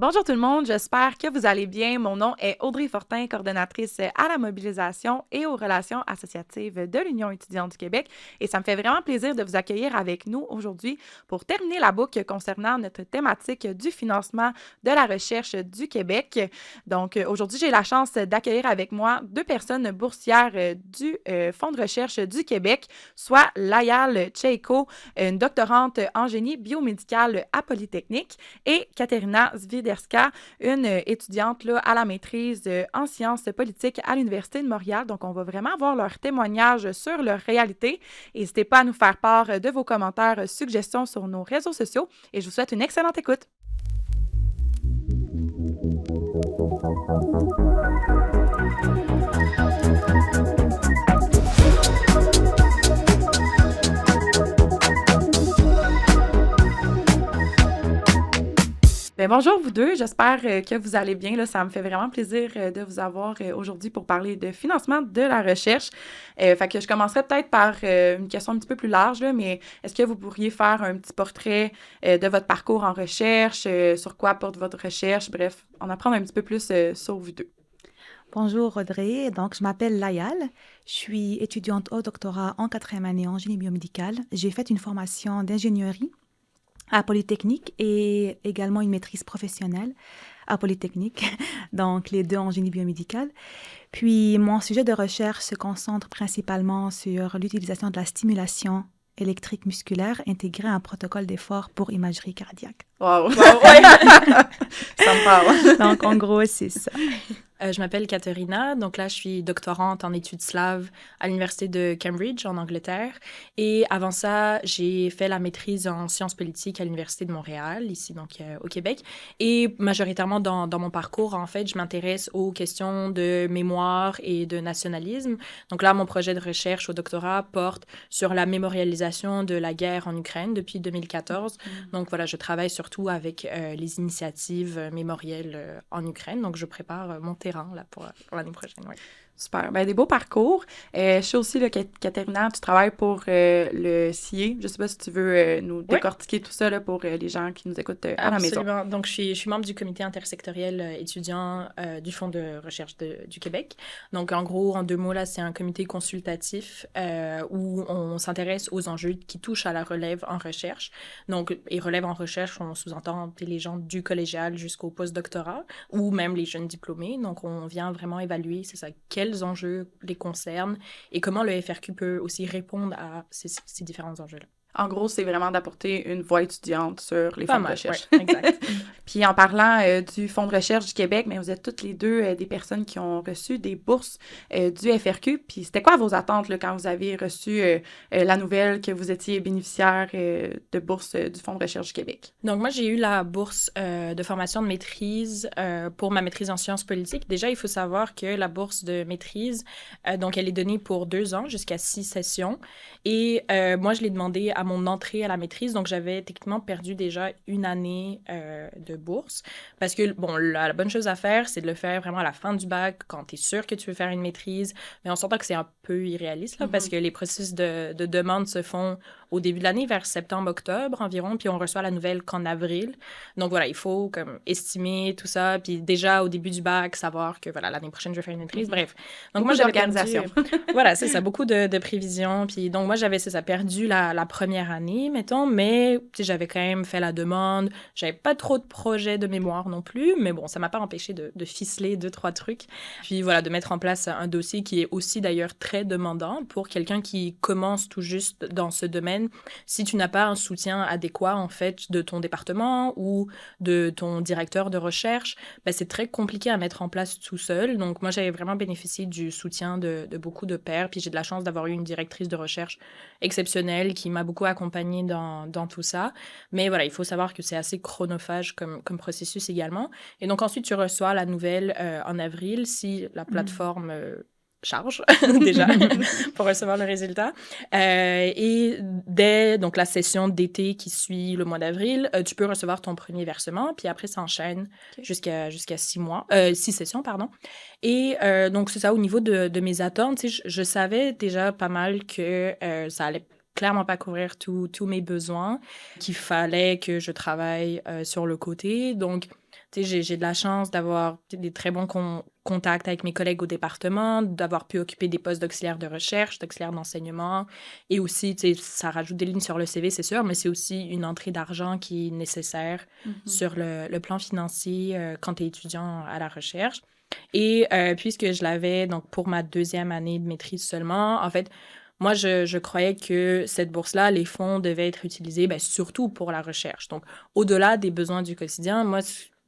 Bonjour tout le monde, j'espère que vous allez bien. Mon nom est Audrey Fortin, coordonnatrice à la mobilisation et aux relations associatives de l'Union étudiante du Québec. Et ça me fait vraiment plaisir de vous accueillir avec nous aujourd'hui pour terminer la boucle concernant notre thématique du financement de la recherche du Québec. Donc aujourd'hui, j'ai la chance d'accueillir avec moi deux personnes boursières du Fonds de recherche du Québec, soit Layal Cheiko, une doctorante en génie biomédical à Polytechnique, et Katerina Zviderska, une étudiante là, à la maîtrise en sciences politiques à l'Université de Montréal. Donc, on va vraiment avoir leur témoignage sur leur réalité. N'hésitez pas à nous faire part de vos commentaires, suggestions sur nos réseaux sociaux et je vous souhaite une excellente écoute. Bien, bonjour vous deux, j'espère que vous allez bien. Là, ça me fait vraiment plaisir de vous avoir aujourd'hui pour parler de financement de la recherche. Fait que je commencerai peut-être par une question un petit peu plus large, là, mais est-ce que vous pourriez faire un petit portrait de votre parcours en recherche, sur quoi porte votre recherche, bref, en apprendre un petit peu plus sur vous deux. Bonjour Audrey, donc je m'appelle Layal, je suis étudiante au doctorat en 4e année en génie biomédical. J'ai fait une formation d'ingénierie à Polytechnique et également une maîtrise professionnelle à Polytechnique, donc les deux en génie biomédical. Puis mon sujet de recherche se concentre principalement sur l'utilisation de la stimulation électrique musculaire intégrée à un protocole d'effort pour imagerie cardiaque. Wow! Ouais. Ça me parle. Donc en gros, c'est ça. Je m'appelle Katerina, donc là je suis doctorante en études slaves à l'université de Cambridge en Angleterre et avant ça j'ai fait la maîtrise en sciences politiques à l'université de Montréal, ici donc au Québec, et majoritairement dans mon parcours en fait je m'intéresse aux questions de mémoire et de nationalisme. Donc là mon projet de recherche au doctorat porte sur la mémorialisation de la guerre en Ukraine depuis 2014. Donc voilà, je travaille surtout avec les initiatives mémorielles en Ukraine, donc je prépare mon terrain là, pour l'année prochaine. Ouais. Super. Ben, des beaux parcours. Je sais aussi, là, Katerina, tu travailles pour le CIE. Je ne sais pas si tu veux nous décortiquer tout ça là, pour les gens qui nous écoutent à la maison. Absolument. Donc, je suis membre du comité intersectoriel étudiant du Fonds de recherche du Québec. Donc, en gros, en deux mots, là, c'est un comité consultatif où on s'intéresse aux enjeux qui touchent à la relève en recherche. Donc, et relève en recherche, on sous-entend les gens du collégial jusqu'au post-doctorat ou même les jeunes diplômés. Donc, on vient vraiment évaluer, c'est ça, quels enjeux les concernent et comment le FRQ peut aussi répondre à ces différents enjeux-là. En gros, c'est vraiment d'apporter une voix étudiante sur les fonds de recherche. Ouais, exact. Puis en parlant du Fonds de recherche du Québec, mais vous êtes toutes les deux des personnes qui ont reçu des bourses du FRQ. Puis c'était quoi vos attentes là, quand vous avez reçu la nouvelle que vous étiez bénéficiaire de bourse du Fonds de recherche du Québec? Donc moi, j'ai eu la bourse de formation de maîtrise pour ma maîtrise en sciences politiques. Déjà, il faut savoir que la bourse de maîtrise, donc elle est donnée pour 2 ans jusqu'à 6 sessions. Et moi, je l'ai demandé à mon entrée à la maîtrise, donc j'avais techniquement perdu déjà une année de bourse, parce que, bon, la bonne chose à faire, c'est de le faire vraiment à la fin du bac, quand tu es sûr que tu veux faire une maîtrise, mais on s'entend que c'est un peu irréaliste, là, parce que les processus de demande se font au début de l'année, vers septembre-octobre environ, puis on reçoit la nouvelle qu'en avril. Donc voilà, il faut comme estimer tout ça, puis déjà au début du bac, savoir que voilà, l'année prochaine, je vais faire une maîtrise, bref. Donc moi, j'avais perdu... voilà, c'est ça, beaucoup de prévisions, puis donc moi, j'avais, c'est ça, perdu la première année, mettons, mais j'avais quand même fait la demande, j'avais pas trop de projets de mémoire non plus, mais bon, ça m'a pas empêché de ficeler 2-3 trucs, puis voilà, de mettre en place un dossier qui est aussi d'ailleurs très demandant pour quelqu'un qui commence tout juste dans ce domaine. Si tu n'as pas un soutien adéquat, en fait, de ton département ou de ton directeur de recherche, ben, c'est très compliqué à mettre en place tout seul. Donc, moi, j'avais vraiment bénéficié du soutien de beaucoup de pairs. Puis, j'ai de la chance d'avoir eu une directrice de recherche exceptionnelle qui m'a beaucoup accompagnée dans tout ça. Mais voilà, il faut savoir que c'est assez chronophage comme processus également. Et donc, ensuite, tu reçois la nouvelle en avril si la plateforme... charge déjà pour recevoir le résultat. Et dès donc, la session d'été qui suit le mois d'avril, tu peux recevoir ton premier versement, puis après, ça enchaîne jusqu'à 6 sessions, pardon. Et donc, c'est ça, au niveau de mes attentes, je savais déjà pas mal que ça allait clairement pas couvrir tous mes besoins, qu'il fallait que je travaille sur le côté. Donc, Tu sais, j'ai de la chance d'avoir des très bons contacts avec mes collègues au département, d'avoir pu occuper des postes d'auxiliaire de recherche, d'auxiliaire d'enseignement. Et aussi, tu sais, ça rajoute des lignes sur le CV, c'est sûr, mais c'est aussi une entrée d'argent qui est nécessaire sur le plan financier quand tu es étudiant à la recherche. Et puisque je l'avais donc pour ma deuxième année de maîtrise seulement, en fait, moi, je croyais que cette bourse-là, les fonds devaient être utilisés surtout pour la recherche. Donc, au-delà des besoins du quotidien, moi,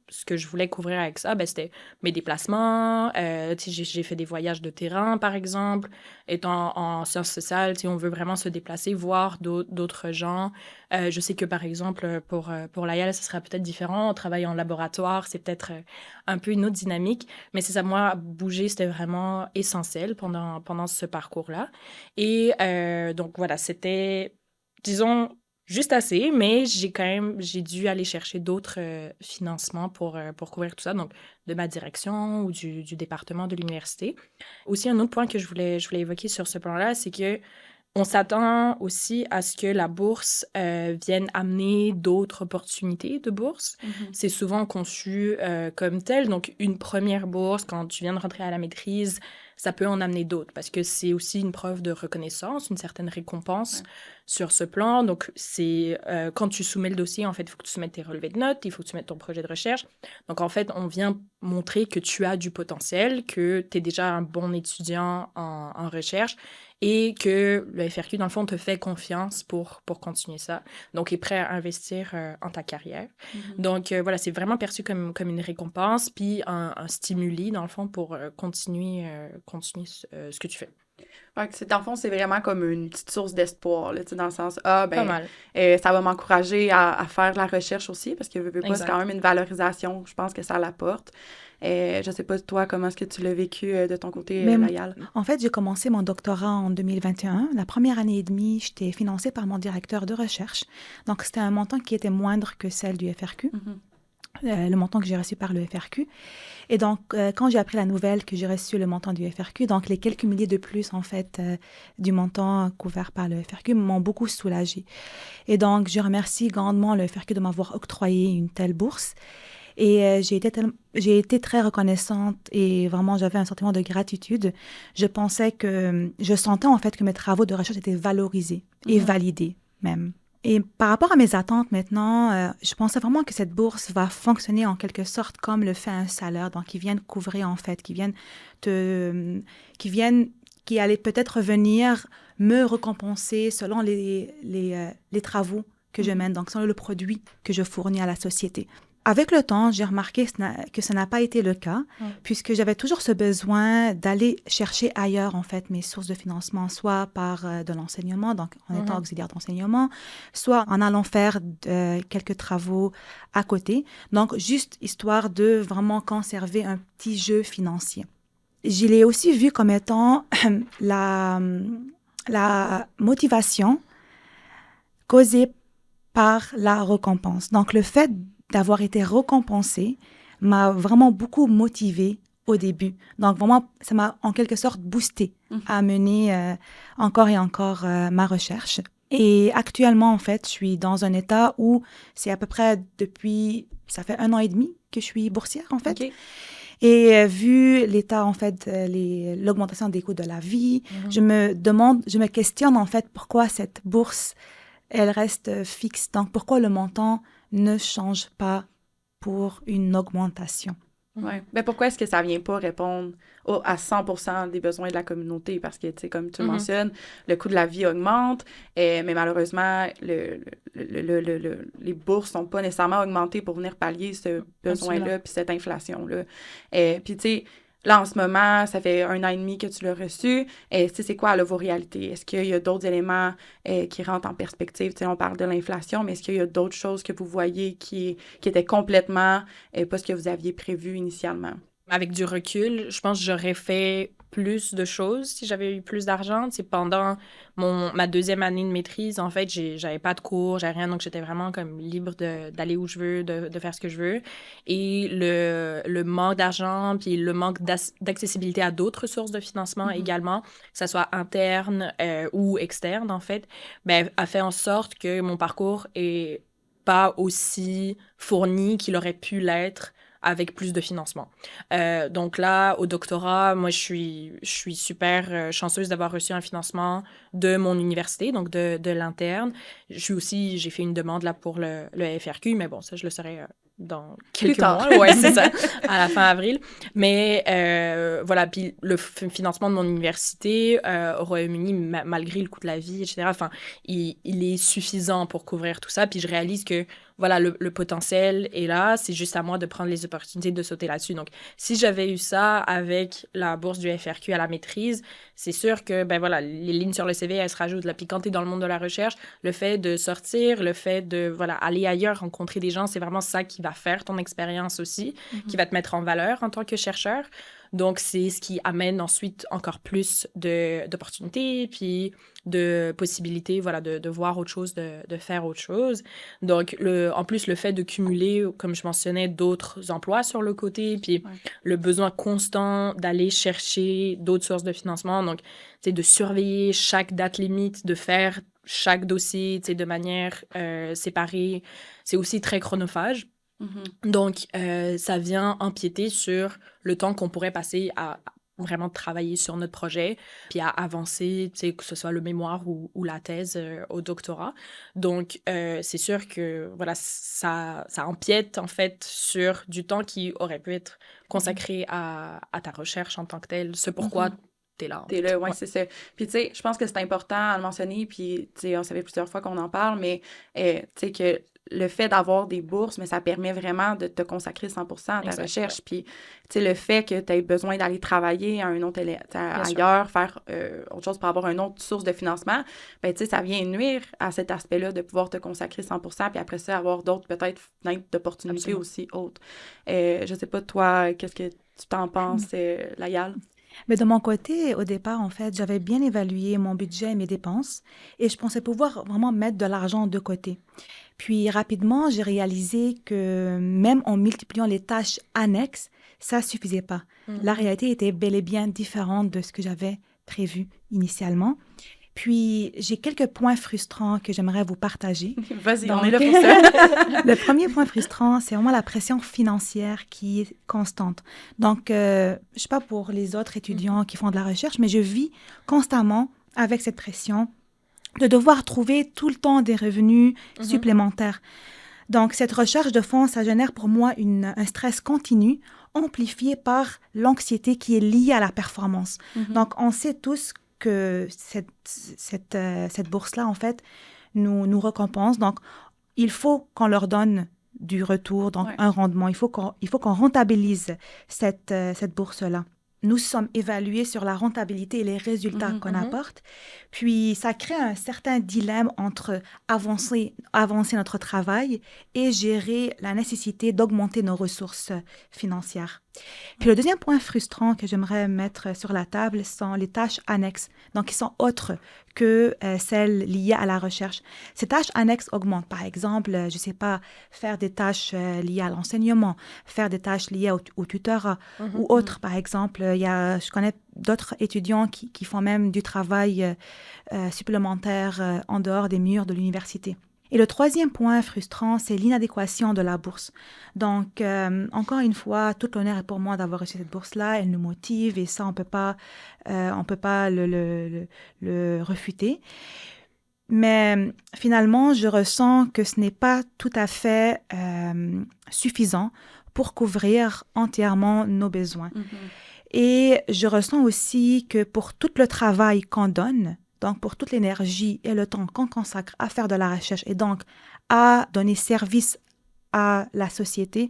ce que je voulais couvrir avec ça, c'était mes déplacements. Tu sais, j'ai fait des voyages de terrain, par exemple. Étant en sciences sociales, tu sais, on veut vraiment se déplacer, voir d'autres gens. Je sais que, par exemple, pour l'AYAL, ce sera peut-être différent. On travaille en laboratoire, c'est peut-être un peu une autre dynamique. Mais c'est ça, moi, bouger, c'était vraiment essentiel pendant ce parcours-là. Et donc, voilà, c'était, disons, juste assez, mais j'ai dû aller chercher d'autres financements pour couvrir tout ça, donc de ma direction ou du département de l'université. Aussi, un autre point que je voulais évoquer sur ce plan-là, c'est que on s'attend aussi à ce que la bourse vienne amener d'autres opportunités de bourse. C'est souvent conçu comme tel. Donc, une première bourse, quand tu viens de rentrer à la maîtrise, ça peut en amener d'autres parce que c'est aussi une preuve de reconnaissance, une certaine récompense sur ce plan. Donc, c'est quand tu soumets le dossier, en fait, il faut que tu soumettes tes relevés de notes, il faut que tu mettes ton projet de recherche. Donc, en fait, on vient montrer que tu as du potentiel, que tu es déjà un bon étudiant en recherche et que le FRQ, dans le fond, te fait confiance pour continuer ça. Donc, est prêt à investir en ta carrière. Donc, voilà, c'est vraiment perçu comme une récompense, puis un stimuli, dans le fond, pour continuer ce que tu fais. Fait que dans le fond, c'est vraiment comme une petite source d'espoir, là, tu sais, dans le sens, Pas mal. ça va m'encourager à faire de la recherche aussi, parce que veux pas, c'est quand même une valorisation, je pense que ça l'apporte. Je sais pas, toi, comment est-ce que tu l'as vécu de ton côté, Layal? En fait, j'ai commencé mon doctorat en 2021. La première année et demie, j'étais financée par mon directeur de recherche. Donc, c'était un montant qui était moindre que celle du FRQ. Le montant que j'ai reçu par le FRQ. Et donc, quand j'ai appris la nouvelle que j'ai reçu le montant du FRQ, donc les quelques milliers de plus, en fait, du montant couvert par le FRQ m'ont beaucoup soulagée. Et donc, je remercie grandement le FRQ de m'avoir octroyé une telle bourse. Et j'ai été très reconnaissante et vraiment, j'avais un sentiment de gratitude. Je sentais en fait que mes travaux de recherche étaient valorisés et validés même. Et par rapport à mes attentes maintenant, je pensais vraiment que cette bourse va fonctionner en quelque sorte comme le fait un salaire, donc qui viennent couvrir en fait, qui allaient peut-être venir me récompenser selon les travaux que je mène, donc selon le produit que je fournis à la société. Avec le temps, j'ai remarqué que ça n'a pas été le cas, puisque j'avais toujours ce besoin d'aller chercher ailleurs, en fait, mes sources de financement, soit par de l'enseignement, donc en étant auxiliaire d'enseignement, soit en allant faire quelques travaux à côté. Donc, juste histoire de vraiment conserver un petit jeu financier. Je l'ai aussi vu comme étant la motivation causée par la récompense. Donc, le fait d'avoir été récompensée m'a vraiment beaucoup motivée au début. Donc, vraiment, ça m'a en quelque sorte boostée à mener encore et encore ma recherche. Et actuellement, en fait, je suis dans un état où c'est à peu près ça fait 1 an et demi que je suis boursière, en fait. Et vu l'état, en fait, l'augmentation des coûts de la vie, je me questionne, en fait, pourquoi cette bourse, elle reste fixe. Donc, pourquoi le montant ne change pas pour une augmentation? Oui. Ben pourquoi est-ce que ça vient pas répondre à 100% des besoins de la communauté? Parce que, tu sais, comme tu le mentionnes, le coût de la vie augmente, mais malheureusement, les bourses sont pas nécessairement augmentées pour venir pallier ce besoin-là puis cette inflation-là. Puis, tu sais, là, en ce moment, ça fait 1 an et demi que tu l'as reçu. C'est quoi, là, vos réalités? Est-ce qu'il y a d'autres éléments qui rentrent en perspective? Tu sais, on parle de l'inflation, mais est-ce qu'il y a d'autres choses que vous voyez qui étaient complètement pas ce que vous aviez prévu initialement? Avec du recul, je pense que j'aurais fait plus de choses si j'avais eu plus d'argent. C'est pendant ma deuxième année de maîtrise, en fait, j'avais pas de cours, j'avais rien, donc j'étais vraiment comme libre d'aller où je veux, de faire ce que je veux. Et le manque d'argent, puis le manque d'accessibilité à d'autres sources de financement également, que ça soit interne ou externe, en fait, a fait en sorte que mon parcours est pas aussi fourni qu'il aurait pu l'être avec plus de financement. Donc là, au doctorat, moi, je suis super chanceuse d'avoir reçu un financement de mon université, donc de l'interne. J'ai fait une demande là pour le FRQ, mais bon, ça, je le saurai dans quelques mois. Ouais, c'est ça, à la fin avril. Mais voilà, puis le financement de mon université au Royaume-Uni, malgré le coût de la vie, etc., enfin, il est suffisant pour couvrir tout ça. Puis je réalise que, voilà, le potentiel est là. C'est juste à moi de prendre les opportunités de sauter là-dessus. Donc, si j'avais eu ça avec la bourse du FRQ à la maîtrise, c'est sûr que, ben voilà, les lignes sur le CV, elles se rajoutent. Là. Puis quand tu es dans le monde de la recherche, le fait de sortir, le fait de, voilà, aller ailleurs, rencontrer des gens, c'est vraiment ça qui va faire ton expérience aussi, qui va te mettre en valeur en tant que chercheur. Donc, c'est ce qui amène ensuite encore plus d'opportunités, puis de possibilités, voilà, de voir autre chose, de faire autre chose. Donc, en plus, le fait de cumuler, comme je mentionnais, d'autres emplois sur le côté, puis le besoin constant d'aller chercher d'autres sources de financement. Donc, c'est de surveiller chaque date limite, de faire chaque dossier, de manière séparée. C'est aussi très chronophage. Donc, ça vient empiéter sur le temps qu'on pourrait passer à vraiment travailler sur notre projet, puis à avancer, que ce soit le mémoire ou la thèse au doctorat. Donc, c'est sûr que voilà, ça empiète en fait sur du temps qui aurait pu être consacré à ta recherche en tant que telle, ce pourquoi t'es là. T'es là, ouais, c'est ça. Puis, tu sais, je pense que c'est important à le mentionner, puis, tu sais, on savait plusieurs fois qu'on en parle, mais, tu sais, que le fait d'avoir des bourses, mais ça permet vraiment de te consacrer 100% à ta recherche. Puis, tu sais, le fait que tu aies besoin d'aller travailler à un autre ailleurs, faire autre chose pour avoir une autre source de financement, ben tu sais, ça vient nuire à cet aspect-là de pouvoir te consacrer 100%, puis après ça, avoir d'autres, peut-être, fenêtres d'opportunités aussi autres. Je sais pas, toi, qu'est-ce que tu t'en penses, Layal? Mais de mon côté, au départ, en fait, j'avais bien évalué mon budget et mes dépenses et je pensais pouvoir vraiment mettre de l'argent de côté. Puis rapidement, j'ai réalisé que même en multipliant les tâches annexes, ça suffisait pas. La réalité était bel et bien différente de ce que j'avais prévu initialement. Puis, j'ai quelques points frustrants que j'aimerais vous partager. Vas-y, on est là pour ça. Le premier point frustrant, c'est vraiment la pression financière qui est constante. Donc, je sais pas pour les autres étudiants qui font de la recherche, mais je vis constamment avec cette pression de devoir trouver tout le temps des revenus supplémentaires. Donc, cette recherche de fonds, ça génère pour moi un stress continu, amplifié par l'anxiété qui est liée à la performance. Donc, on sait tous que cette bourse-là, en fait, nous récompense. Donc, il faut qu'on leur donne du retour, donc un rendement. Il faut qu'on rentabilise cette bourse-là. Nous sommes évalués sur la rentabilité et les résultats qu'on apporte. Puis, ça crée un certain dilemme entre avancer notre travail et gérer la nécessité d'augmenter nos ressources financières. Puis, le deuxième point frustrant que j'aimerais mettre sur la table sont les tâches annexes, donc qui sont autres que celles liées à la recherche. Ces tâches annexes augmentent. Par exemple, je ne sais pas, faire des tâches liées à l'enseignement, faire des tâches liées au tutorat ou autres. Par exemple, je connais d'autres étudiants qui font même du travail supplémentaire en dehors des murs de l'université. Et le troisième point frustrant, c'est l'inadéquation de la bourse. Donc, encore une fois, tout l'honneur est pour moi d'avoir reçu cette bourse-là. Elle nous motive et ça, on peut pas le refuter. Mais finalement, je ressens que ce n'est pas tout à fait suffisant pour couvrir entièrement nos besoins. Et je ressens aussi que pour tout le travail qu'on donne, donc pour toute l'énergie et le temps qu'on consacre à faire de la recherche et donc à donner service à la société,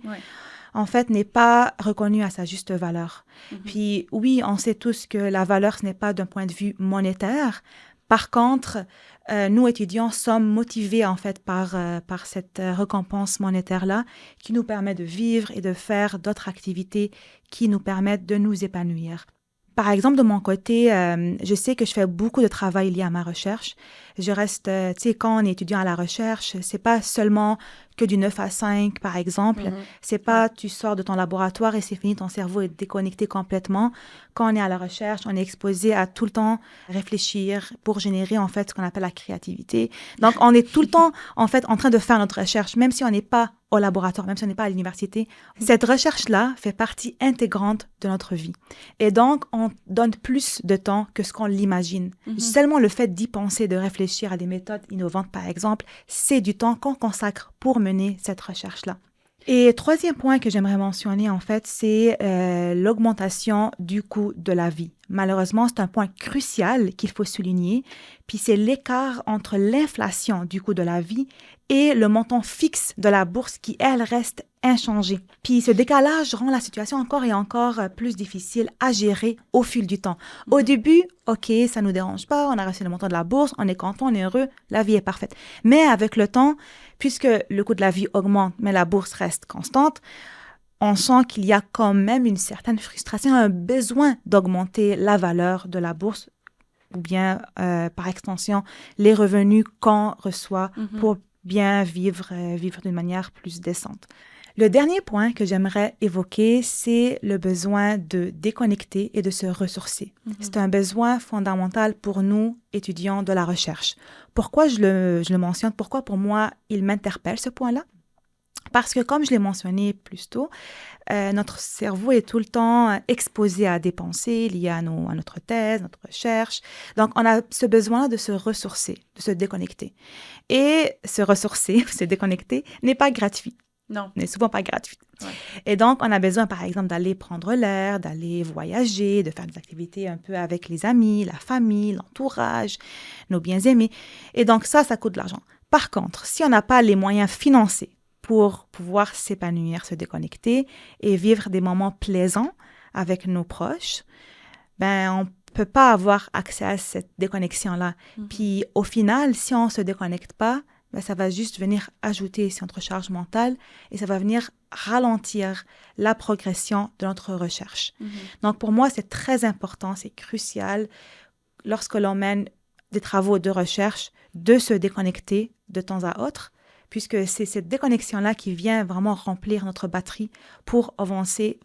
en fait, n'est pas reconnu à sa juste valeur. Puis oui, on sait tous que la valeur, ce n'est pas d'un point de vue monétaire. Par contre, nous, étudiants, sommes motivés en fait par cette récompense monétaire-là qui nous permet de vivre et de faire d'autres activités qui nous permettent de nous épanouir. Par exemple, de mon côté, je sais que je fais beaucoup de travail lié à ma recherche. Je reste, tu sais, quand on est étudiant à la recherche, c'est pas seulement que du 9 à 5, par exemple. C'est pas tu sors de ton laboratoire et c'est fini, ton cerveau est déconnecté complètement. Quand on est à la recherche, on est exposé à tout le temps réfléchir pour générer, en fait, ce qu'on appelle la créativité. Donc, on est tout le temps, en fait, en train de faire notre recherche, même si on n'est pas au laboratoire, même si on n'est pas à l'université. Cette recherche-là fait partie intégrante de notre vie. Et donc, on donne plus de temps que ce qu'on l'imagine. Seulement le fait d'y penser, de réfléchir à des méthodes innovantes, par exemple, c'est du temps qu'on consacre pour mener cette recherche-là. Et troisième point que j'aimerais mentionner, en fait, c'est l'augmentation du coût de la vie. Malheureusement, c'est un point crucial qu'il faut souligner, puis c'est l'écart entre l'inflation du coût de la vie et le montant fixe de la bourse qui, elle, reste inchangée. Puis ce décalage rend la situation encore et encore plus difficile à gérer au fil du temps. Au début, OK, ça nous dérange pas, on a reçu le montant de la bourse, on est content, on est heureux, la vie est parfaite. Mais avec le temps, puisque le coût de la vie augmente, mais la bourse reste constante, on sent qu'il y a quand même une certaine frustration, un besoin d'augmenter la valeur de la bourse ou bien, par extension, les revenus qu'on reçoit pour bien vivre d'une manière plus décente. Le dernier point que j'aimerais évoquer, c'est le besoin de déconnecter et de se ressourcer. C'est un besoin fondamental pour nous, étudiants de la recherche. Pourquoi je le mentionne? Pourquoi pour moi, il m'interpelle ce point-là? Parce que, comme je l'ai mentionné plus tôt, notre cerveau est tout le temps exposé à des pensées liées à notre thèse, notre recherche. Donc, on a ce besoin de se ressourcer, de se déconnecter. Et se ressourcer, se déconnecter, n'est pas gratuit. Non. N'est souvent pas gratuit. Ouais. Et donc, on a besoin, par exemple, d'aller prendre l'air, d'aller voyager, de faire des activités un peu avec les amis, la famille, l'entourage, nos bien-aimés. Et donc, ça coûte de l'argent. Par contre, si on n'a pas les moyens financiers pour pouvoir s'épanouir, se déconnecter et vivre des moments plaisants avec nos proches, ben on peut pas avoir accès à cette déconnexion-là. Puis au final, si on se déconnecte pas, ben ça va juste venir ajouter sur notre charge mentale et ça va venir ralentir la progression de notre recherche. Donc pour moi, c'est très important, c'est crucial lorsque l'on mène des travaux de recherche de se déconnecter de temps à autre, puisque c'est cette déconnexion-là qui vient vraiment remplir notre batterie pour avancer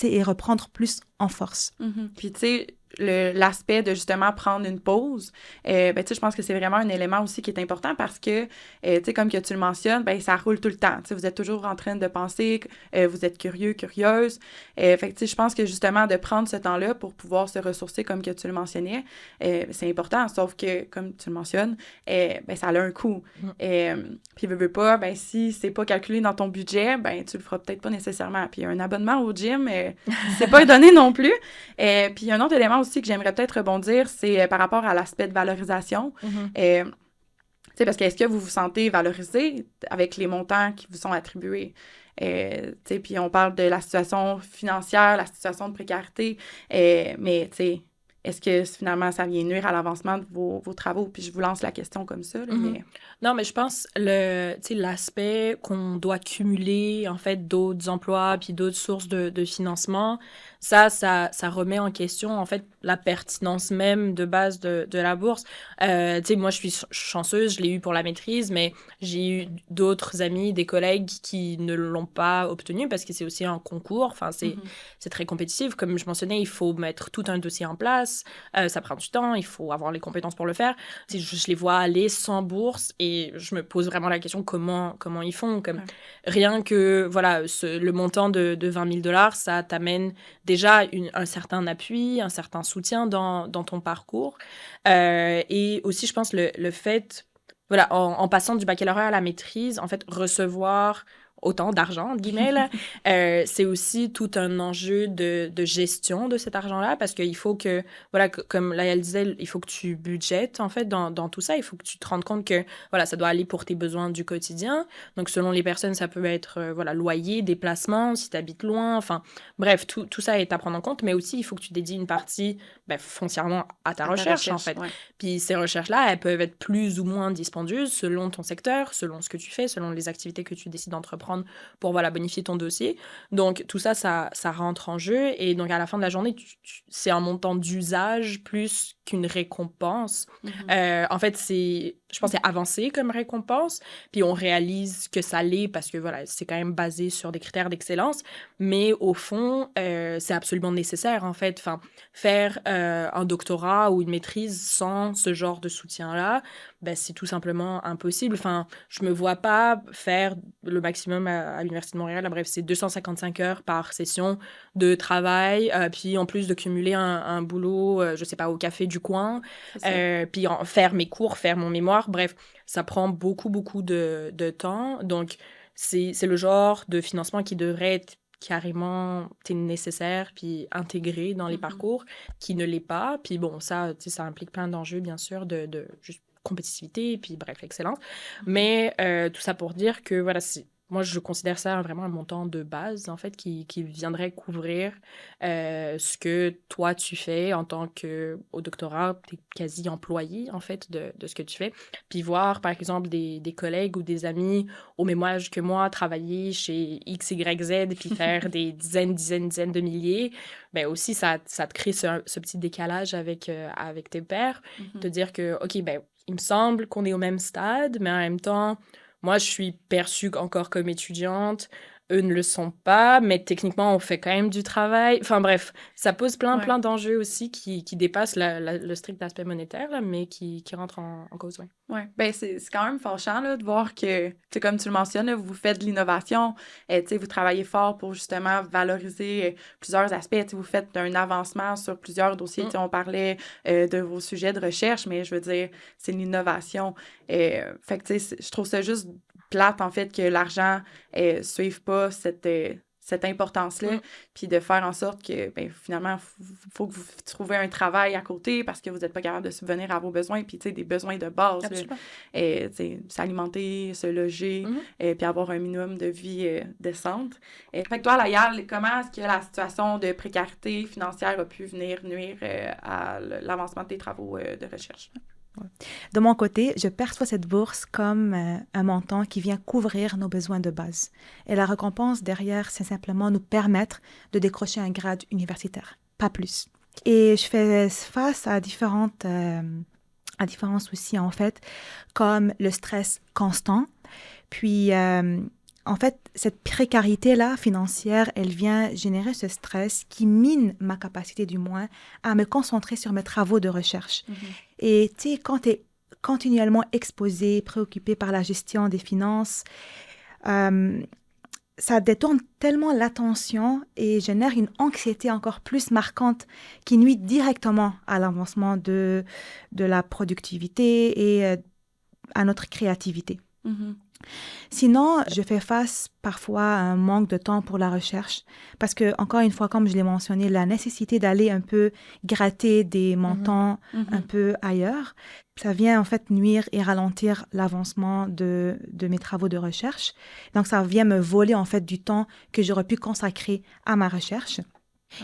et reprendre plus en force. Puis, tu sais, l'aspect de justement prendre une pause, ben, tu sais, je pense que c'est vraiment un élément aussi qui est important parce que, tu sais, comme que tu le mentionnes, ben, ça roule tout le temps. Tu sais, vous êtes toujours en train de penser, vous êtes curieux, curieuse. Fait que, tu sais, je pense que justement, de prendre ce temps-là pour pouvoir se ressourcer comme que tu le mentionnais, c'est important. Sauf que, comme tu le mentionnes, ben, ça a un coût. Puis, veux pas, ben, si c'est pas calculé dans ton budget, ben, tu le feras peut-être pas nécessairement. Puis, un abonnement au gym, c'est pas donné non plus. Puis, un autre élément aussi que j'aimerais peut-être rebondir, c'est par rapport à l'aspect de valorisation. Tu sais, parce que est-ce que vous vous sentez valorisé avec les montants qui vous sont attribués? Tu sais, puis on parle de la situation financière, la situation de précarité, mais tu sais, est-ce que finalement ça vient nuire à l'avancement de vos travaux? Puis je vous lance la question comme ça, là, mais... Non, mais je pense l'aspect qu'on doit cumuler en fait d'autres emplois puis d'autres sources de financement, ça remet en question en fait la pertinence même de base de la bourse. Tu sais, moi je suis chanceuse, je l'ai eu pour la maîtrise, mais j'ai eu d'autres amis, des collègues qui ne l'ont pas obtenu parce que c'est aussi un concours. Enfin, c'est très compétitif. Comme je mentionnais, il faut mettre tout un dossier en place. Ça prend du temps, il faut avoir les compétences pour le faire. Je les vois aller sans bourse et je me pose vraiment la question comment ils font. Rien que voilà, le montant de 20 000 $, ça t'amène déjà un certain appui, un certain soutien dans ton parcours. Et aussi, je pense, le fait, voilà, en passant du baccalauréat à la maîtrise, en fait, recevoir autant d'argent, entre guillemets, là, c'est aussi tout un enjeu de gestion de cet argent-là, parce qu'il faut que, voilà, comme Layal disait, il faut que tu budgètes, en fait, dans tout ça. Il faut que tu te rendes compte que, voilà, ça doit aller pour tes besoins du quotidien. Donc, selon les personnes, ça peut être, voilà, loyer, déplacement, si tu habites loin, enfin, bref, tout ça est à prendre en compte, mais aussi, il faut que tu dédies une partie, foncièrement à ta recherche, en fait. Ouais. Puis ces recherches-là, elles peuvent être plus ou moins dispendieuses selon ton secteur, selon ce que tu fais, selon les activités que tu décides d'entreprendre pour voilà, bonifier ton dossier. Donc, tout ça, ça rentre en jeu. Et donc, à la fin de la journée, c'est un montant d'usage plus qu'une récompense. En fait, c'est je pense, c'est avancé comme récompense. Puis on réalise que ça l'est parce que, voilà, c'est quand même basé sur des critères d'excellence. Mais au fond, c'est absolument nécessaire, en fait. Enfin, faire un doctorat ou une maîtrise sans ce genre de soutien-là, ben, c'est tout simplement impossible. Enfin, je me vois pas faire le maximum à l'Université de Montréal. Bref, c'est 255 heures par session de travail. Puis en plus de cumuler un boulot, je sais pas, au café du coin. Puis faire mes cours, faire mon mémoire. Bref, ça prend beaucoup, beaucoup de temps. Donc, c'est le genre de financement qui devrait être carrément nécessaire puis intégré dans les parcours, qui ne l'est pas. Puis bon, ça, ça implique plein d'enjeux, bien sûr, de juste compétitivité, puis bref, excellence. Mais tout ça pour dire que, voilà, moi, je considère ça vraiment un montant de base, en fait, qui viendrait couvrir ce que toi, tu fais en tant qu'au doctorat, tu es quasi employé, en fait, de ce que tu fais. Puis voir, par exemple, des collègues ou des amis au même âge que moi travailler chez X, Y, Z, puis faire des dizaines de milliers, ben aussi, ça te crée ce petit décalage avec tes pairs, de dire que, OK, ben il me semble qu'on est au même stade, mais en même temps, moi, je suis perçue encore comme étudiante. Eux ne le sont pas, mais techniquement, on fait quand même du travail. Enfin bref, ça pose plein d'enjeux aussi qui dépassent le strict aspect monétaire, là, mais qui rentrent en cause, oui. Oui, bien, c'est quand même fâchant là, de voir que, comme tu le mentionnes, là, vous faites de l'innovation, vous travaillez fort pour justement valoriser plusieurs aspects. Vous faites un avancement sur plusieurs dossiers. On parlait de vos sujets de recherche, mais je veux dire, c'est l'innovation. Fait que, je trouve ça juste plate, en fait, que l'argent ne suive pas cette importance-là, puis de faire en sorte que, ben, finalement, faut que vous trouviez un travail à côté parce que vous n'êtes pas capable de subvenir à vos besoins, puis, des besoins de base, s'alimenter, se loger, puis avoir un minimum de vie décente. Fait que toi, Layal, comment est-ce que la situation de précarité financière a pu venir nuire à l'avancement de tes travaux de recherche? De mon côté, je perçois cette bourse comme un montant qui vient couvrir nos besoins de base. Et la récompense derrière, c'est simplement nous permettre de décrocher un grade universitaire, pas plus. Et je fais face à différents soucis, en fait, comme le stress constant. Puis, en fait, cette précarité-là financière, elle vient générer ce stress qui mine ma capacité, du moins, à me concentrer sur mes travaux de recherche. Et tu sais, quand tu es continuellement exposé, préoccupé par la gestion des finances, ça détourne tellement l'attention et génère une anxiété encore plus marquante qui nuit directement à l'avancement de la productivité et à notre créativité. Sinon, je fais face parfois à un manque de temps pour la recherche parce que, encore une fois, comme je l'ai mentionné, la nécessité d'aller un peu gratter des montants un peu ailleurs, ça vient en fait nuire et ralentir l'avancement de mes travaux de recherche. Donc, ça vient me voler en fait du temps que j'aurais pu consacrer à ma recherche.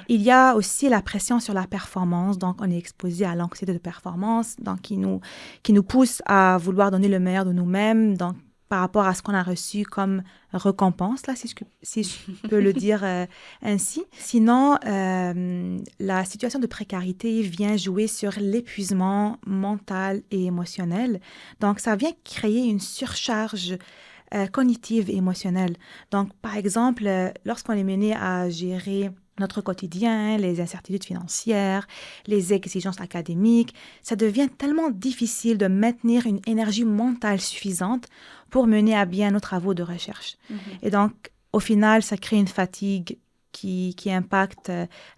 Il y a aussi la pression sur la performance, donc on est exposé à l'anxiété de performance, donc qui nous pousse à vouloir donner le meilleur de nous-mêmes, donc par rapport à ce qu'on a reçu comme récompense, là, si je peux le dire ainsi. Sinon, la situation de précarité vient jouer sur l'épuisement mental et émotionnel. Donc, ça vient créer une surcharge cognitive et émotionnelle. Donc, par exemple, lorsqu'on est mené à gérer notre quotidien, les incertitudes financières, les exigences académiques, ça devient tellement difficile de maintenir une énergie mentale suffisante pour mener à bien nos travaux de recherche. Et donc, au final, ça crée une fatigue qui impacte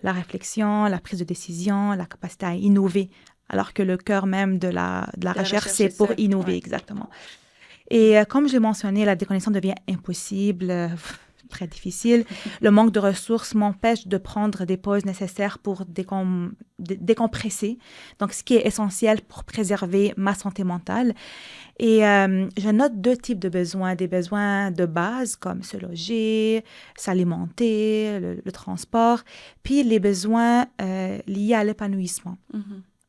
la réflexion, la prise de décision, la capacité à innover, alors que le cœur même de la recherche, c'est pour innover, exactement. Et comme je l'ai mentionné, la déconnexion devient impossible, très difficile. Le manque de ressources m'empêche de prendre des pauses nécessaires pour décompresser, donc ce qui est essentiel pour préserver ma santé mentale. Et je note 2 types de besoins, des besoins de base comme se loger, s'alimenter, le transport, puis les besoins liés à l'épanouissement.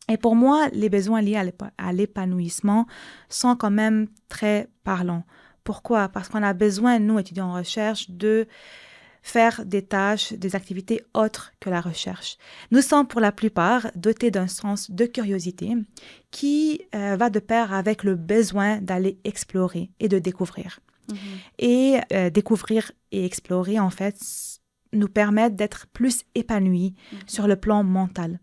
Et pour moi, les besoins liés à l'épanouissement sont quand même très parlants. Pourquoi? Parce qu'on a besoin, nous, étudiants en recherche, de faire des tâches, des activités autres que la recherche. Nous sommes pour la plupart dotés d'un sens de curiosité qui va de pair avec le besoin d'aller explorer et de découvrir. Et découvrir et explorer, en fait, nous permettent d'être plus épanouis sur le plan mental.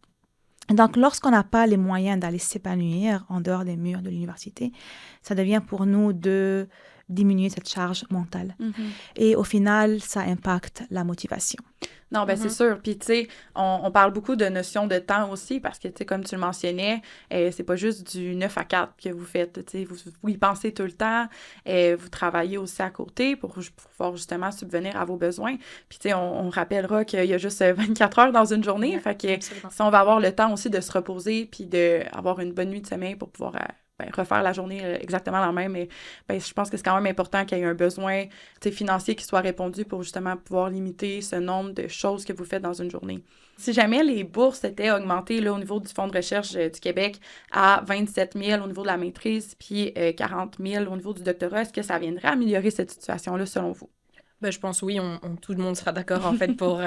Donc, lorsqu'on n'a pas les moyens d'aller s'épanouir en dehors des murs de l'université, ça devient pour nous de diminuer cette charge mentale. Et au final, ça impacte la motivation. Non, ben c'est sûr. Puis, tu sais, on parle beaucoup de notion de temps aussi parce que, tu sais, comme tu le mentionnais, c'est pas juste du 9 à 4 que vous faites. Tu sais, vous y pensez tout le temps. Vous travaillez aussi à côté pour pouvoir justement subvenir à vos besoins. Puis, tu sais, on rappellera qu'il y a juste 24 heures dans une journée. Ouais, fait que absolument. si on va avoir le temps aussi de se reposer puis d'avoir une bonne nuit de sommeil pour pouvoir refaire la journée exactement la même. Et, je pense que c'est quand même important qu'il y ait un besoin financier qui soit répondu pour justement pouvoir limiter ce nombre de choses que vous faites dans une journée. Si jamais les bourses étaient augmentées là, au niveau du Fonds de recherche du Québec à 27 000 au niveau de la maîtrise puis 40 000 au niveau du doctorat, est-ce que ça viendrait améliorer cette situation-là selon vous? Ben, je pense oui, tout le monde sera d'accord en fait pour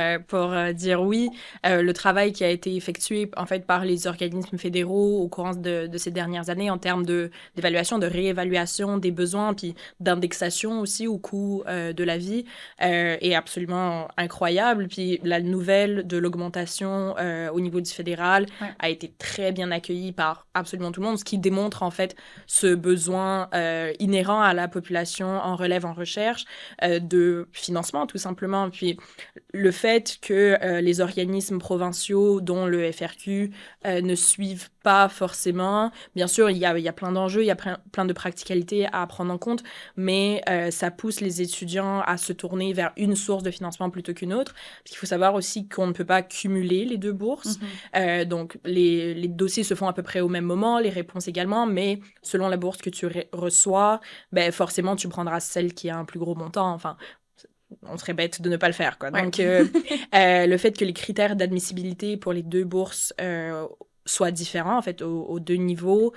dire oui. Le travail qui a été effectué en fait par les organismes fédéraux au courant de ces dernières années en termes d'évaluation, de réévaluation des besoins, puis d'indexation aussi au coût de la vie est absolument incroyable. Puis la nouvelle de l'augmentation au niveau du fédéral a été très bien accueillie par absolument tout le monde, ce qui démontre en fait ce besoin inhérent à la population en relève en recherche de financement, tout simplement. Puis le fait que les organismes provinciaux, dont le FRQ, ne suivent pas forcément. Bien sûr, il y a plein d'enjeux, il y a plein de practicalités à prendre en compte, mais ça pousse les étudiants à se tourner vers une source de financement plutôt qu'une autre. Parce qu'il faut savoir aussi qu'on ne peut pas cumuler les deux bourses. Donc, les dossiers se font à peu près au même moment, les réponses également, mais selon la bourse que tu reçois, ben, forcément, tu prendras celle qui a un plus gros montant. Enfin, on serait bête de ne pas le faire, quoi. Donc, le fait que les critères d'admissibilité pour les deux bourses soient différents, en fait, aux deux niveaux,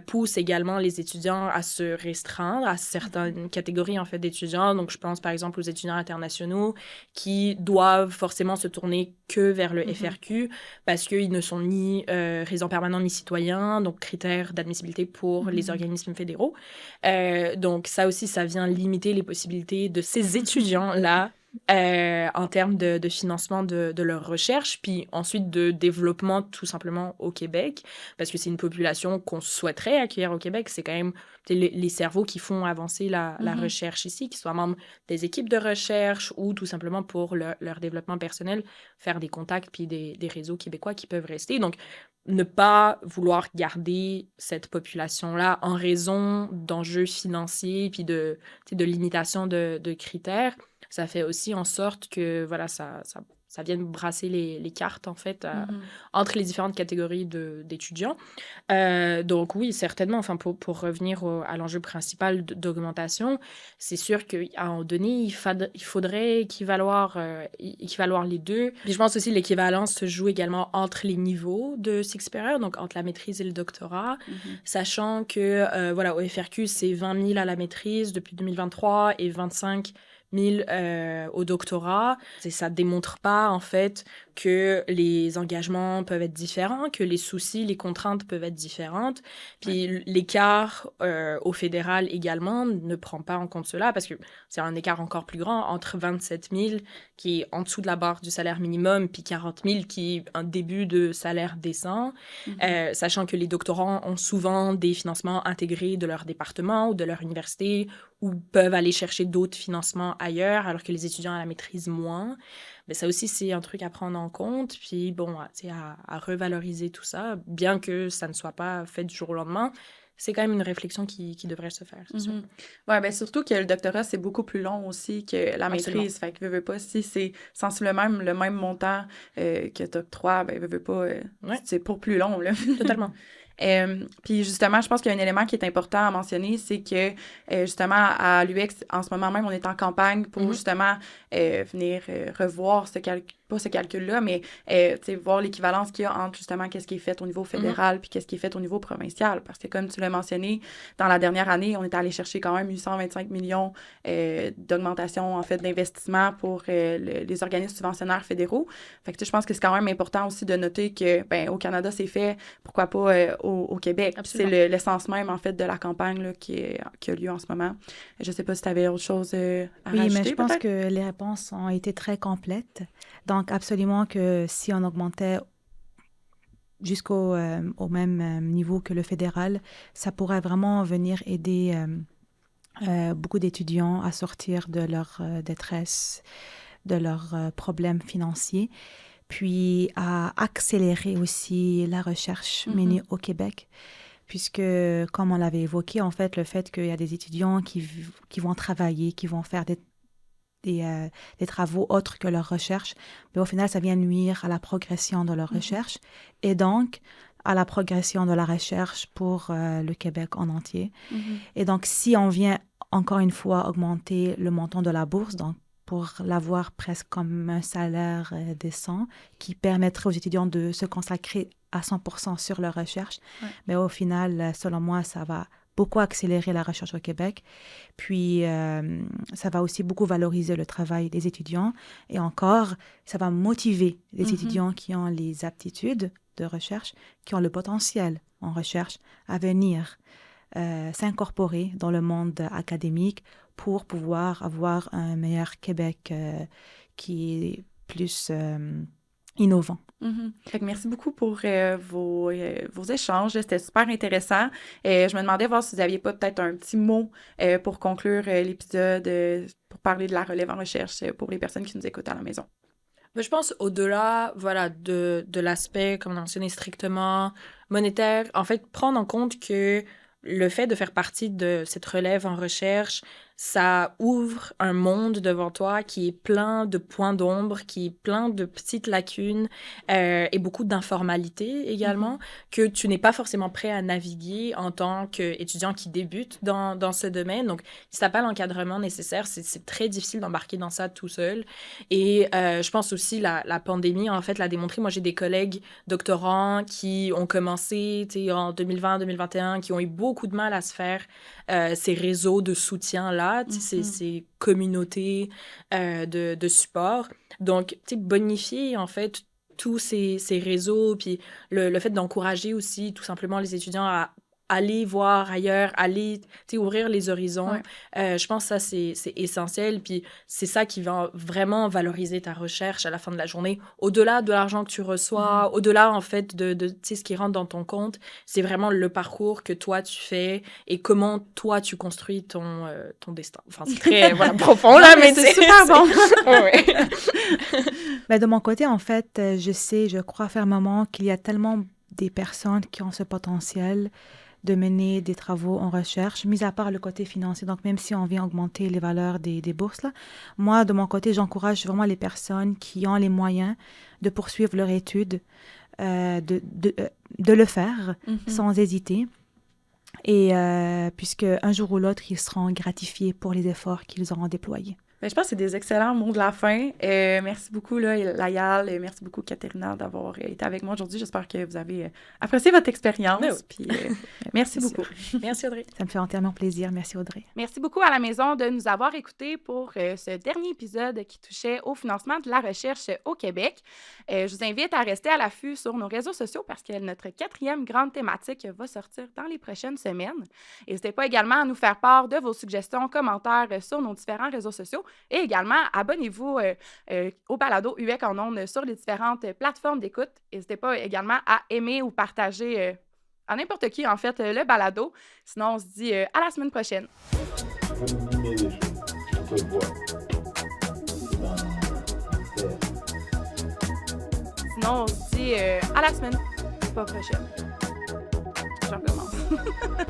pousse également les étudiants à se restreindre à certaines catégories, en fait, d'étudiants. Donc, je pense, par exemple, aux étudiants internationaux qui doivent forcément se tourner que vers le FRQ parce qu'ils ne sont ni résidents permanents ni citoyens, donc critères d'admissibilité pour les organismes fédéraux. Donc, ça aussi, ça vient limiter les possibilités de ces étudiants-là en termes de financement de leur recherche, puis ensuite de développement tout simplement au Québec, parce que c'est une population qu'on souhaiterait accueillir au Québec. C'est quand même les cerveaux qui font avancer la recherche ici, qui soient membres des équipes de recherche ou tout simplement pour leur développement personnel, faire des contacts puis des réseaux québécois qui peuvent rester. Donc, ne pas vouloir garder cette population-là en raison d'enjeux financiers puis de limitation de critères, ça fait aussi en sorte que voilà, ça vienne brasser les cartes, en fait, entre les différentes catégories d'étudiants. Donc oui, certainement, enfin, pour revenir à l'enjeu principal d'augmentation, c'est sûr qu'à un moment donné, il faudrait équivaloir les deux. Puis je pense aussi que l'équivalence se joue également entre les niveaux de cycle supérieur, donc entre la maîtrise et le doctorat, sachant que, voilà, au FRQ, c'est 20 000 à la maîtrise depuis 2023 et 25 000 au doctorat. Ça démontre pas, en fait, que les engagements peuvent être différents, que les soucis, les contraintes peuvent être différentes. Puis l'écart au fédéral également ne prend pas en compte cela parce que c'est un écart encore plus grand entre 27 000 qui est en dessous de la barre du salaire minimum puis 40 000 qui est un début de salaire décent, sachant que les doctorants ont souvent des financements intégrés de leur département ou de leur université ou peuvent aller chercher d'autres financements ailleurs alors que les étudiants à la maîtrise moins. Mais ça aussi, c'est un truc à prendre en compte. Puis bon, à revaloriser tout ça, bien que ça ne soit pas fait du jour au lendemain, c'est quand même une réflection qui devrait se faire, c'est sûr. Oui, bien surtout que le doctorat, c'est beaucoup plus long aussi que la maîtrise. Fait que veux pas, si c'est sensiblement le même montant que t'octroies, ben veux pas, c'est pour plus long, là. Totalement. Puis justement, je pense qu'il y a un élément qui est important à mentionner, c'est que justement, à l'UX, en ce moment même, on est en campagne pour justement venir revoir pas ce calcul-là, mais voir l'équivalence qu'il y a entre justement qu'est-ce qui est fait au niveau fédéral puis qu'est-ce qui est fait au niveau provincial. Parce que comme tu l'as mentionné, dans la dernière année, on est allé chercher quand même 825 millions d'augmentation, en fait, d'investissement pour les organismes subventionnaires fédéraux. Fait que je pense que c'est quand même important aussi de noter que, au Canada, c'est fait, pourquoi pas au Québec. Absolument. C'est l'essence même, en fait, de la campagne là, qui a lieu en ce moment. Je sais pas si tu avais autre chose à rajouter, mais je pense peut-être? que les réponses ont été très complètes. Donc, absolument que si on augmentait jusqu'au au même niveau que le fédéral, ça pourrait vraiment venir aider beaucoup d'étudiants à sortir de leur détresse, de leurs problèmes financiers, puis à accélérer aussi la recherche menée au Québec, puisque, comme on l'avait évoqué, en fait, le fait qu'il y a des étudiants qui vont travailler, qui vont faire des travaux autres que leur recherche, mais au final, ça vient nuire à la progression de leur recherche et donc à la progression de la recherche pour le Québec en entier. Et donc, si on vient encore une fois augmenter le montant de la bourse, donc pour l'avoir presque comme un salaire décent qui permettrait aux étudiants de se consacrer à 100% sur leur recherche, mais au final, selon moi, ça va beaucoup accélérer la recherche au Québec. Puis, ça va aussi beaucoup valoriser le travail des étudiants. Et encore, ça va motiver les étudiants qui ont les aptitudes de recherche, qui ont le potentiel en recherche à venir s'incorporer dans le monde académique pour pouvoir avoir un meilleur Québec qui est plus innovant. Fait que merci beaucoup pour vos échanges. C'était super intéressant. Je me demandais voir si vous n'aviez pas peut-être un petit mot pour conclure l'épisode, pour parler de la relève en recherche pour les personnes qui nous écoutent à la maison. Je pense au-delà de l'aspect, comme on a mentionné, strictement monétaire, en fait, prendre en compte que le fait de faire partie de cette relève en recherche, ça ouvre un monde devant toi qui est plein de points d'ombre, qui est plein de petites lacunes et beaucoup d'informalité également, que tu n'es pas forcément prêt à naviguer en tant qu'étudiant qui débute dans ce domaine. Donc, si tu n'as pas l'encadrement nécessaire, c'est très difficile d'embarquer dans ça tout seul. Et je pense aussi la pandémie, en fait, l'a démontré. Moi, j'ai des collègues doctorants qui ont commencé en 2020-2021, qui ont eu beaucoup de mal à se faire ces réseaux de soutien-là, ces communautés de support. Donc, bonifier, en fait, tous ces réseaux, puis le fait d'encourager aussi tout simplement les étudiants à aller voir ailleurs, aller ouvrir les horizons. Je pense que ça, c'est essentiel. Puis c'est ça qui va vraiment valoriser ta recherche à la fin de la journée. Au-delà de l'argent que tu reçois, au-delà, en fait, de ce qui rentre dans ton compte, c'est vraiment le parcours que toi, tu fais et comment toi, tu construis ton destin. Enfin, c'est très profond, là, mais c'est super bon. Ben, de mon côté, en fait, je crois fermement qu'il y a tellement des personnes qui ont ce potentiel de mener des travaux en recherche, mis à part le côté financier. Donc, même si on vient augmenter les valeurs des bourses, là, moi, de mon côté, j'encourage vraiment les personnes qui ont les moyens de poursuivre leur étude, de le faire sans hésiter. Et puisque un jour ou l'autre, ils seront gratifiés pour les efforts qu'ils auront déployés. Je pense que c'est des excellents mots de la fin. Merci beaucoup, Layal. Merci beaucoup, Katerina, d'avoir été avec moi aujourd'hui. J'espère que vous avez apprécié votre expérience. Puis, merci beaucoup. Merci, Audrey. Ça me fait entièrement plaisir. Merci, Audrey. Merci beaucoup à la maison de nous avoir écoutés pour ce dernier épisode qui touchait au financement de la recherche au Québec. Je vous invite à rester à l'affût sur nos réseaux sociaux parce que notre 4e grande thématique va sortir dans les prochaines semaines. N'hésitez pas également à nous faire part de vos suggestions, commentaires sur nos différents réseaux sociaux. Et également, abonnez-vous au balado UEC en ondes sur les différentes plateformes d'écoute. N'hésitez pas également à aimer ou partager à n'importe qui, en fait, le balado. Sinon, on se dit à la semaine prochaine. Sinon, on se dit à la semaine prochaine. J'en recommence.